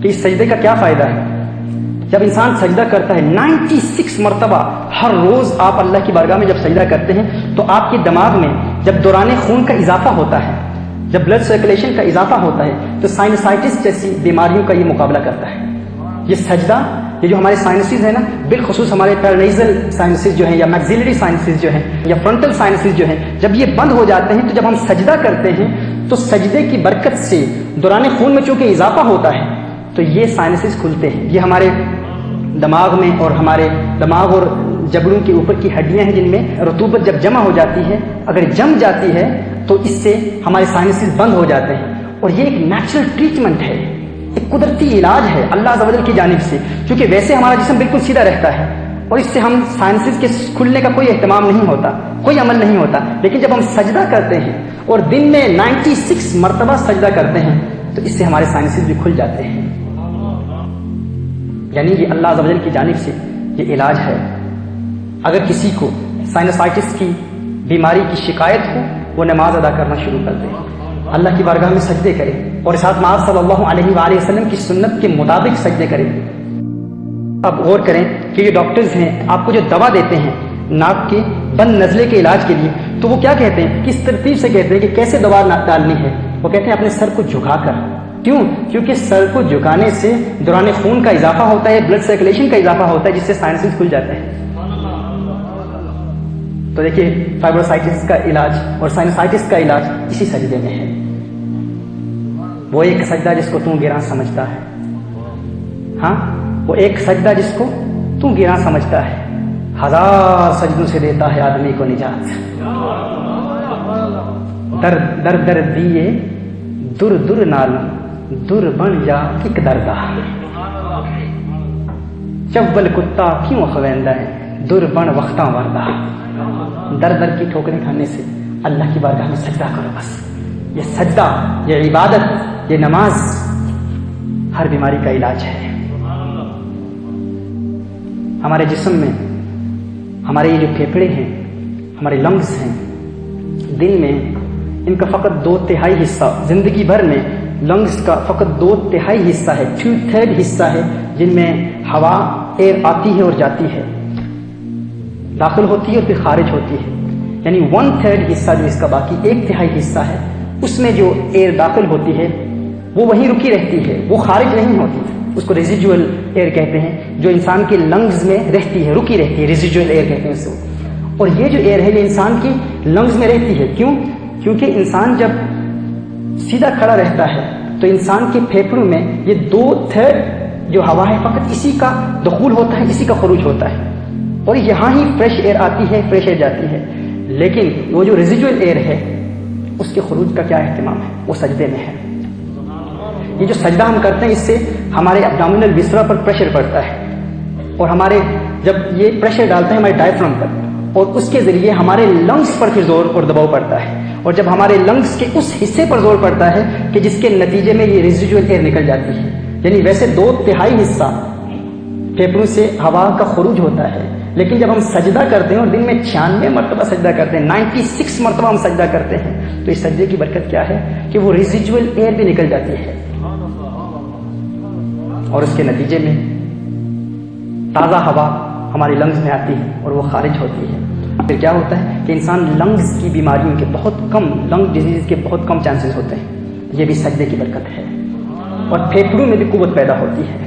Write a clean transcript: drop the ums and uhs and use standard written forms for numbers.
کہ اس سجدے کا کیا فائدہ ہے؟ جب انسان سجدہ کرتا ہے 96 مرتبہ ہر روز آپ اللہ کی بارگاہ میں جب سجدہ کرتے ہیں تو آپ کے دماغ میں جب دوران خون کا اضافہ ہوتا ہے، جب بلڈ سرکولیشن کا اضافہ ہوتا ہے تو سائنسائٹس جیسی بیماریوں کا یہ مقابلہ کرتا ہے۔ یہ سجدہ، یہ جو ہمارے سائنسز ہیں نا، بالخصوص ہمارے پیرنیزل سائنسز جو ہیں یا میگزیلری سائنسز جو ہیں یا فرنٹل سائنسز جو ہیں، جب یہ بند ہو جاتے ہیں تو جب ہم سجدہ کرتے ہیں تو سجدے کی برکت سے دوران خون میں چونکہ اضافہ ہوتا ہے تو یہ سائنسز کھلتے ہیں۔ یہ ہمارے دماغ میں اور ہمارے دماغ اور جبڑوں کے اوپر کی ہڈیاں ہیں جن میں رطوبت جب جمع ہو جاتی ہے، اگر جم جاتی ہے تو اس سے ہمارے سائنسز بند ہو جاتے ہیں، اور یہ ایک نیچرل ٹریٹمنٹ ہے، ایک قدرتی علاج ہے اللہ عز و جل کی جانب سے، کیونکہ ویسے ہمارا جسم بالکل سیدھا رہتا ہے اور اس سے ہم سائنسز کے کھلنے کا کوئی اہتمام نہیں ہوتا، کوئی عمل نہیں ہوتا، لیکن جب ہم سجدہ کرتے ہیں اور دن میں 96 مرتبہ سجدہ کرتے ہیں تو اس سے ہمارے سائنسز بھی کھل جاتے ہیں۔ یعنی یہ اللہ عز و جل کی جانب سے یہ علاج ہے۔ اگر کسی کو سائنسائٹس کی بیماری کی شکایت ہو، وہ نماز ادا کرنا شروع کر دے، اللہ کی بارگاہ میں سجدے کرے اور ساتھ آپ صلی اللہ علیہ وآلہ وسلم کی سنت کے مطابق سجدے کرے۔ اب غور کریں کہ یہ ڈاکٹرز ہیں، آپ کو جو دوا دیتے ہیں ناک کے بند نزلے کے علاج کے لیے، تو وہ کیا کہتے ہیں، کس ترتیب سے کہتے ہیں کہ کیسے دوا ڈالنی ہے؟ وہ کہتے ہیں اپنے سر کو جھکا کر۔ کیوں؟ کیونکہ سر کو جھکانے سے دوران خون کا اضافہ ہوتا ہے، بلڈ سرکولیشن کا اضافہ ہوتا ہے، جس سے سائنسز کھل جاتے ہیں۔ تو دیکھیے فائبروسائٹس کا علاج اور سائنسائٹس کا علاج اسی سجدے میں ہے۔ وہ ایک سجدہ جس کو تو گراں سمجھتا ہے، ہاں وہ ایک سجدہ جس کو تو گراں سمجھتا ہے، 1000 سجدوں سے دیتا ہے آدمی کو نجات۔ در در در دیے در در نال در بن جا ایک درگا، چول کتا کیوں خویندہ ہے در بن وقتاں وردہ۔ در در کی ٹھوکریں کھانے سے اللہ کی بارگاہ میں سجدہ کرو بس۔ یہ سجدہ، یہ عبادت، یہ نماز ہر بیماری کا علاج ہے۔ ہمارے جسم میں ہمارے یہ جو پھیپھڑے ہیں، ہمارے لنگز ہیں، دن میں ان کا فقط 2/3 حصہ، زندگی بھر میں لنگز کا فقط 2/3 حصہ ہے، 2/3 حصہ ہے جن میں ہوا ایئر آتی ہے اور جاتی ہے، داخل ہوتی ہے اور پھر خارج ہوتی ہے۔ یعنی 1/3 حصہ جو اس کا باقی 1/3 حصہ ہے، اس میں جو ایئر داخل ہوتی ہے وہ وہیں رکی رہتی ہے، وہ خارج نہیں ہوتی۔ اس کو ریزیڈول ایئر کہتے ہیں، جو انسان کے لنگز میں رہتی ہے، رکی رہتی ہے، ریزیڈول ایئر کہتے ہیں اس کو۔ اور یہ جو ایئر ہے یہ انسان کی لنگز میں رہتی ہے۔ کیوں؟ کیونکہ انسان جب سیدھا کھڑا رہتا ہے تو انسان کے پھیپھڑوں میں یہ 2/3 جو ہوا ہے فقط اسی کا دخول ہوتا ہے، اسی کا خروج ہوتا ہے، اور یہاں ہی فریش ایئر آتی ہے، فریش ایئر جاتی ہے۔ لیکن وہ جو ریزیڈول ایئر ہے اس کے خروج کا کیا اہتمام ہے؟ وہ سجدے میں ہے۔ یہ جو سجدہ ہم کرتے ہیں اس سے ہمارے ابڈومینل وسرا پر پریشر پڑتا ہے، اور ہمارے جب یہ پریشر ڈالتے ہیں ہمارے ڈائفرام پر، اور اس کے ذریعے ہمارے لنگس پر پھر زور اور دباؤ پڑتا ہے، اور جب ہمارے لنگس کے اس حصے پر زور پڑتا ہے کہ جس کے نتیجے میں یہ ریزیڈول ایئر نکل جاتی ہے، یعنی ویسے 2/3 حصہ پھیپھڑوں سے ہوا کا خروج ہوتا ہے، لیکن جب ہم سجدہ کرتے ہیں اور دن میں 96 مرتبہ سجدہ کرتے ہیں، 96 مرتبہ ہم سجدہ کرتے ہیں، تو اس سجدے کی برکت کیا ہے کہ وہ ریزیڈول ایئر بھی نکل جاتی ہے، اور اس کے نتیجے میں تازہ ہوا ہماری لنگز میں آتی ہے اور وہ خارج ہوتی ہے۔ پھر کیا ہوتا ہے کہ انسان لنگز کی بیماریوں کے بہت کم، لنگ ڈیزیز کے بہت کم چانسز ہوتے ہیں۔ یہ بھی سجدے کی برکت ہے، اور پھیپھڑوں میں بھی قوت پیدا ہوتی ہے۔